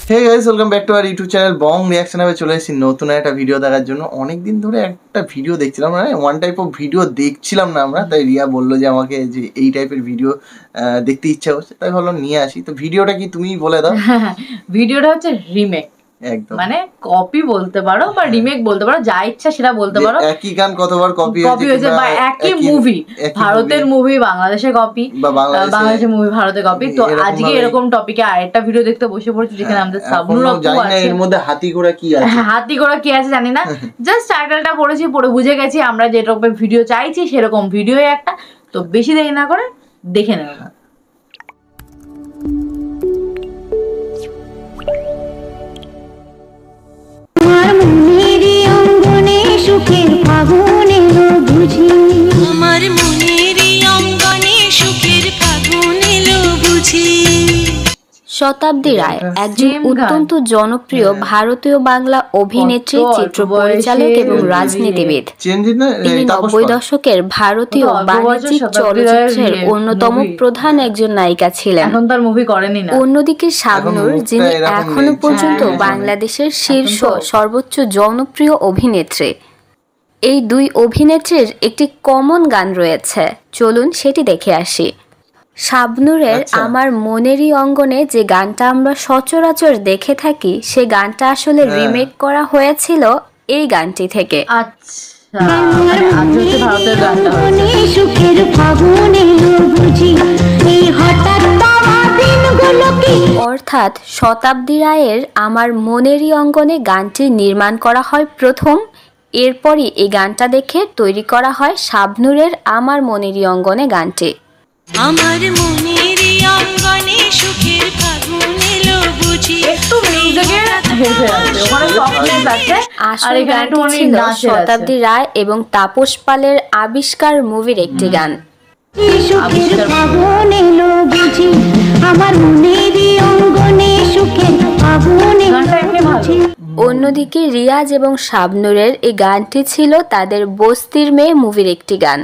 Hey guys, welcome back to our YouTube channel Bong reaction. আমি চলে এসেছি নতুন একটা ভিডিও দেখার জন্য। অনেকদিন ধরে একটা ভিডিও দেখছিলাম, মানে ওয়ান টাইপ অফ ভিডিও দেখছিলাম না আমরা, তাই রিয়া বললো যে আমাকে যে এই টাইপের ভিডিও দেখতে ইচ্ছা হচ্ছে, তাই ভাবলাম নিয়ে আসি। তো ভিডিওটা কি তুমি বলে দাও? ভিডিওটা হচ্ছে রিমেক, একদম মানে কপি বলতে পারো বা রিমেক বলতে পারো, যা ইচ্ছা সেটা বলতে পারো। একই গান কতবার কপি হয়েছে বা একই মুভি, ভারতের মুভি বাংলাদেশে কপি বা বাংলাদেশের মুভি ভারতে কপি। তো আজকে এরকম টপিকে আরেকটা ভিডিও দেখতে বসে পড়েছি, যেখানে আমাদের শাবনূর আপু আছে। এর মধ্যে হাতি ঘোড়া কি আছে, হাতি ঘোড়া কি আছে জানি না, জাস্ট টাইটেলটা পড়েছি, পড়ে বুঝে গেছি আমরা যে টাইপের ভিডিও চাইছি সেরকম ভিডিও একটা। তো বেশি দেরি না করে দেখে নেব। শতাব্দী রায় একজন অত্যন্ত জনপ্রিয় ভারতীয় বাংলা অভিনেত্রী, চিত্র পরিচালক এবং রাজনীতিবিদ। তিনি 90 দশকের ভারতীয় বাণিজ্যিক চলচ্চিত্রের অন্যতম প্রধান একজন নায়িকা ছিলেন। অন্যদিকে শাবনূর, যিনি এখনো পর্যন্ত বাংলাদেশের শীর্ষ সর্বোচ্চ জনপ্রিয় অভিনেত্রী। এই দুই অভিনেত্রীর একটি কমন গান রয়েছে, চলুন সেটি দেখে আসি। শাবনূরের আমার মনেরই অঙ্গনে যে গানটা আমরা সচরাচর দেখে থাকি, সে গানটা আসলে রিমেক করা হয়েছিল এই গানটি থেকে। অর্থাৎ শতাব্দী রায়ের আমার মনেরই অঙ্গনে গানটি নির্মাণ করা হয় প্রথম, এরপরই এই গানটা দেখে তৈরি করা হয় শাবনূরের আমার মনেরই অঙ্গনে গানটি। আমার মনেরই অঙ্গনে সুখের ফাগুন এলো বুঝি। আসলে গানটি ছিল শতাব্দী রায় এবং তাপস পালের আবিষ্কার মুভির একটি গান। অন্যদিকে রিয়াজ এবং শাবনূরের এই গানটি ছিল তাদের বস্তির মেয়ে মুভির একটি গান।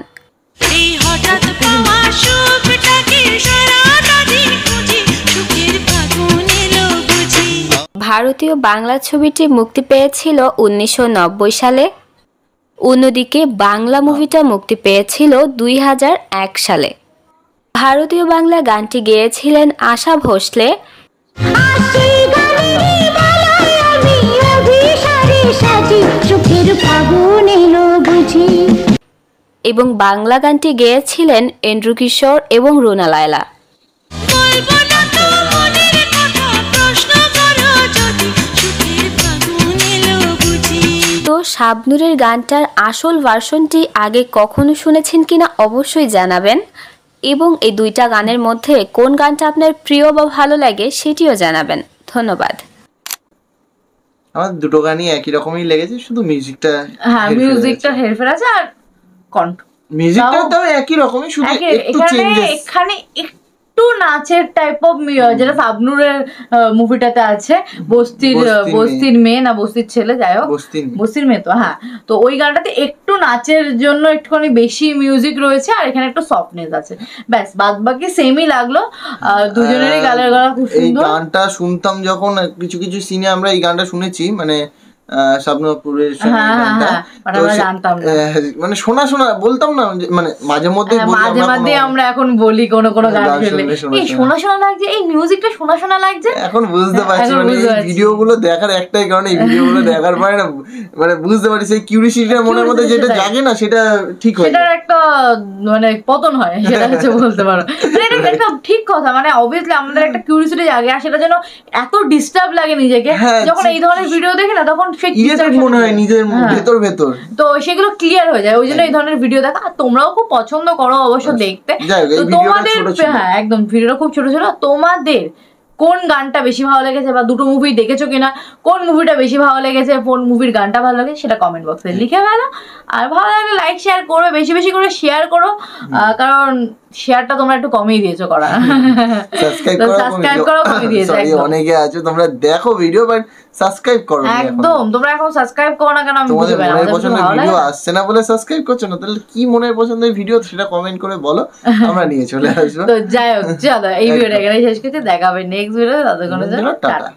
ভারতীয় বাংলা ছবিটি মুক্তি পেয়েছিল 1990 সালে। অন্যদিকে বাংলা মুভিটা মুক্তি পেয়েছিল 2001 সালে। ভারতীয় বাংলা গানটি গেয়েছিলেন আশা ভোসলে এবং বাংলা গানটি গেয়েছিলেন এন্ড্রু কিশোর এবং রুনা লায়লা। তো শাবনূরের গানটার আসল ভার্সনটি আগে কখনো শুনেছেন কিনা অবশ্যই জানাবেন, এবং এই দুইটা গানের মধ্যে কোন গানটা আপনার প্রিয় বা ভালো লাগে সেটিও জানাবেন। ধন্যবাদ। আমার দুটো গানই একই রকমই লেগেছে, শুধু মিউজিকটা মিউজিকটা হেরফের আছে আর কণ্ঠ মিউজিকটা তো একই রকমই, শুধু একটু চেঞ্জেস। এখানে একটু নাচের টাইপ অফ যেটা শাবনূরের মুভিটাতে আছে, বস্তির মেয়ে না বস্তির ছেলে, যাই হোক বস্তির মেয়ে। তো হ্যাঁ, তো ওই গানটাতে একটু নাচের জন্য একটুখানি বেশি মিউজিক রয়েছে, আর এখানে একটু সফটনেস আছে, ব্যাস। বাদ বাকি সেমই লাগলো, দুজনেরই গানের গলা খুব সুন্দর। এই গানটা শুনতাম যখন কিছু কিছু সিনে আমরা এই গানটা শুনেছি, মানে শাবনূরের মানে শোনা বলতাম না, মানে মাঝে মধ্যে আমরা এখন বলি কোন কোন গান শুনলে এই শোনা লাগছে, এই মিউজিকটা শোনা লাগছে। এখন বুঝতে পারছি, মানে এই ভিডিও গুলো দেখার একটাই কারণ, এই ভিডিও গুলো দেখার পরে না মানে বুঝতে পারি সেই কিউরিওসিটিটা মনের মধ্যে যেটা জাগে না সেটা ঠিক হয়, সেটার একটা মানে পতন হয়, সেটা হচ্ছে বলতে পারো। এটা একটা ঠিক কথা, মানে অবভিয়াসলি আমাদের একটা কিউরিওসিটি জাগে, আর সেটা যেন এত ডিস্টার্ব লাগে নিজেকে যখন এই ধরনের ভিডিও দেখি না, তখন মনে হয় নিজের ভেতর তো সেগুলো ক্লিয়ার হয়ে যায়। ওই জন্য এই ধরনের ভিডিও দেখা, আর তোমরাও খুব পছন্দ করো অবশ্য দেখতে। তোমাদের হ্যাঁ একদম ভিডিওটা খুব ছোট ছোট। তোমাদের কোন গানটা বেশি ভালো লেগেছে, বা দুটো মুভি দেখেছো কিনা, কোন মুভিটা বেশি ভালো লেগেছে, কোন মুভির গানটা ভালো লাগে, সেটা কমেন্ট বক্সে লিখে ফেলো। আর ভালো লাগলে লাইক শেয়ার করবে, বেশি বেশি করে শেয়ার করো, কারণ শেয়ারটা তোমরা একটু কমিয়ে দিয়েছো করা। সাবস্ক্রাইব করো কমিয়ে দিয়েছো। অনেকে আছে তোমরা দেখো ভিডিও বাট সাবস্ক্রাইব করো একদম, তোমরা এখন সাবস্ক্রাইব করো না কেন আমি বুঝতে পারি না। তোমাদের পছন্দের ভিডিও আসছে না বলে সাবস্ক্রাইব করছো না, তাহলে কি মনের পছন্দের ভিডিও সেটা কমেন্ট করে বলো, আমরা নিয়ে চলে আসবো। তো যাই হোক, চলো এই ভিডিওটা এখানে শেষ করতে, দেখা হবে নেক্সট ভিডিওতে। ততক্ষণের জন্য টাটা।